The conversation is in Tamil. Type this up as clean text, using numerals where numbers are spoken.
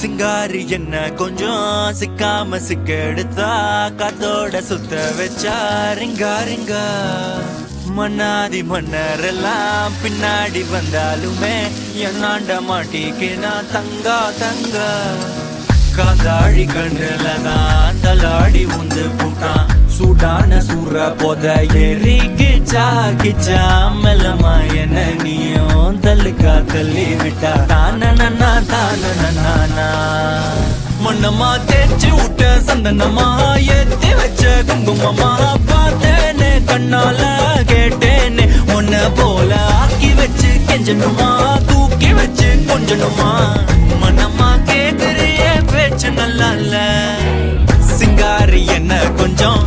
சிங்காரி என்ன கொஞ்சம் சிக்காம சிக்கெடுத்தா காத்தோட சுத்த வச்சா ரிங்கா ரிங்கா மன்னாதி மன்னரெல்லாம் பின்னாடி வந்தாலுமே என்னாண்ட மாட்டிக்கினா தங்கா தங்கா காந்தாழி கண்ணுலதான் தலாடி உந்து பூட்டான் சூடான சூற போத எரிக்கிச்சா கிச்சா மெல்லமா என்ன நீயும் தள்ளுக்கா தள்ளி விட்டா தானனா தானனா மண்ணமா தேய்ச்சி விட்ட சந்தனமா ஏத்தி வச்ச குங்குமமா பார்த்தேனே கண்ணால கேட்டேனே உன்ன போல ஆக்கி வச்சு கெஞ்சணுமா தூக்கி வச்சு கொஞ்சணுமா மனமா கேக்குறியே பேச்சு நல்லா இல்ல சிங்காரி என்ன கொஞ்சம்